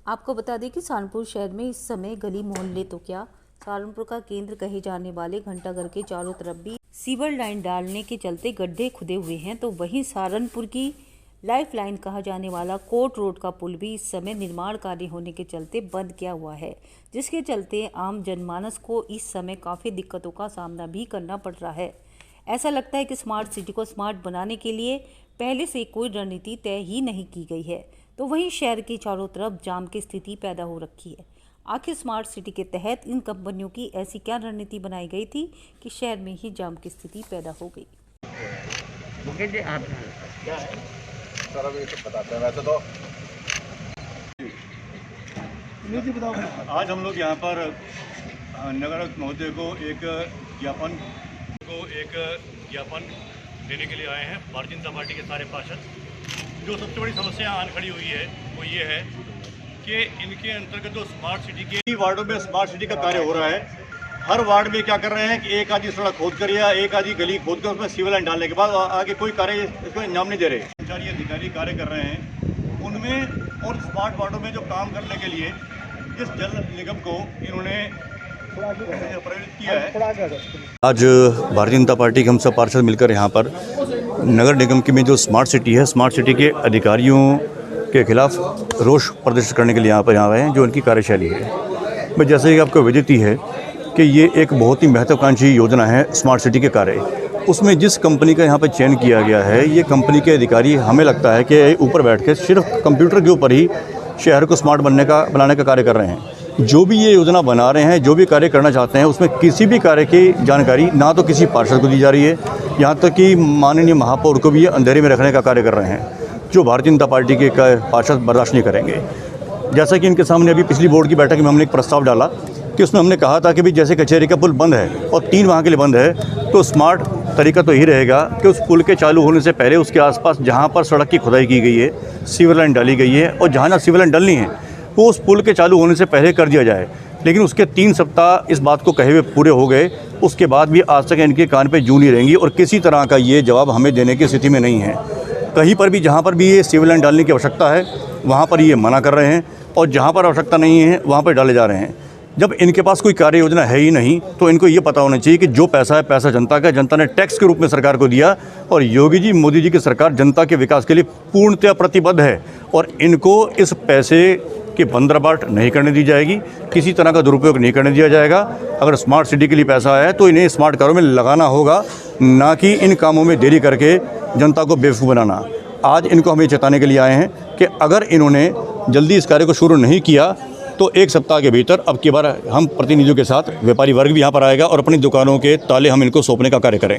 आपको बता दें कि सहारनपुर शहर में इस समय गली मोहल्ले तो क्या, सहारनपुर का केंद्र कहे जाने वाले घंटाघर के चारों तरफ भी सीवर लाइन डालने के चलते गड्ढे खुदे हुए हैं। तो वहीं सहारनपुर की लाइफ लाइन कहा जाने वाला कोर्ट रोड का पुल भी इस समय निर्माण कार्य होने के चलते बंद किया हुआ है, जिसके चलते आम जनमानस को इस समय काफ़ी दिक्कतों का सामना भी करना पड़ रहा है। ऐसा लगता है कि स्मार्ट सिटी को स्मार्ट बनाने के लिए पहले से कोई रणनीति तय ही नहीं की गई है। तो वहीं शहर के चारों तरफ जाम की स्थिति पैदा हो रखी है। आखिर स्मार्ट सिटी के तहत इन कंपनियों की ऐसी क्या रणनीति बनाई गई थी कि शहर में ही जाम की स्थिति पैदा हो गई। आज हम लोग यहाँ पर नगर महोदय को एक ज्ञापन देने के लिए आए हैं। भारतीय जनता पार्टी के सारे पार्षद, जो सबसे बड़ी समस्या आन खड़ी हुई है वो ये है कि इनके अंतर्गत जो स्मार्ट सिटी के वार्डों में स्मार्ट सिटी का कार्य हो रहा है, हर वार्ड में क्या कर रहे हैं कि एक आधी सड़क खोद कर या एक आधी गली खोद कर उसमें सीवर लाइन डालने के बाद आगे कोई कार्य इसको अंजाम नहीं दे रहे। कर्मचारी अधिकारी कार्य कर रहे हैं उनमें, और स्मार्ट वार्डों में जो काम करने के लिए इस जल निगम को इन्होंने प्रेरित किया है। आज भारतीय जनता पार्टी के हम सब पार्षद मिलकर यहाँ पर नगर निगम की में जो स्मार्ट सिटी है, स्मार्ट सिटी के अधिकारियों के खिलाफ रोष प्रदर्शित करने के लिए यहाँ आए हैं, जो उनकी कार्यशैली है। मैं जैसे कि आपको विदित है कि ये एक बहुत ही महत्वाकांक्षी योजना है स्मार्ट सिटी के कार्य। उसमें जिस कंपनी का यहाँ पर चयन किया गया है, ये कंपनी के अधिकारी हमें लगता है कि ऊपर बैठ के सिर्फ कंप्यूटर के ऊपर ही शहर को स्मार्ट बनाने का कार्य कर रहे हैं। जो भी ये योजना बना रहे हैं, जो भी कार्य करना चाहते हैं, उसमें किसी भी कार्य की जानकारी ना तो किसी पार्षद को दी जा रही है, यहाँ तक कि माननीय महापौर को भी ये अंधेरे में रखने का कार्य कर रहे हैं, जो भारतीय जनता पार्टी के पार्षद बर्दाश्त नहीं करेंगे। जैसा कि इनके सामने अभी पिछली बोर्ड की बैठक में हमने एक प्रस्ताव डाला कि उसमें हमने कहा था कि भाई जैसे कचहरी का पुल बंद है और 3 माह के लिए बंद है, तो स्मार्ट तरीका तो यही रहेगा कि उस पुल के चालू होने से पहले उसके आसपास जहाँ पर सड़क की खुदाई की गई है, सीवर लाइन डाली गई है, और जहाँ सीवर लाइन डलनी है वो उस पुल के चालू होने से पहले कर दिया जाए। लेकिन उसके 3 सप्ताह इस बात को कहे हुए पूरे हो गए, उसके बाद भी आज तक इनके कान पे जूं नहीं रहेंगी और किसी तरह का ये जवाब हमें देने की स्थिति में नहीं है। कहीं पर भी जहाँ पर भी ये सीवर लाइन डालने की आवश्यकता है वहाँ पर ये मना कर रहे हैं, और जहाँ पर आवश्यकता नहीं है वहाँ पर डाले जा रहे हैं। जब इनके पास कोई कार्य योजना है ही नहीं, तो इनको ये पता होना चाहिए कि जो पैसा है पैसा जनता का, जनता ने टैक्स के रूप में सरकार को दिया, और योगी जी मोदी जी की सरकार जनता के विकास के लिए पूर्णतः प्रतिबद्ध है, और इनको इस पैसे की बंदरबाट नहीं करने दी जाएगी, किसी तरह का दुरुपयोग नहीं करने दिया जाएगा। अगर स्मार्ट सिटी के लिए पैसा है तो इन्हें स्मार्ट कारों में लगाना होगा, ना कि इन कामों में देरी करके जनता को बेवकूफ़ बनाना। आज इनको हम ये चेताने के लिए आए हैं कि अगर इन्होंने जल्दी इस कार्य को शुरू नहीं किया तो 1 सप्ताह के भीतर अब की बार हम प्रतिनिधियों के साथ व्यापारी वर्ग भी यहाँ पर आएगा और अपनी दुकानों के ताले हम इनको सौंपने का कार्य करेंगे।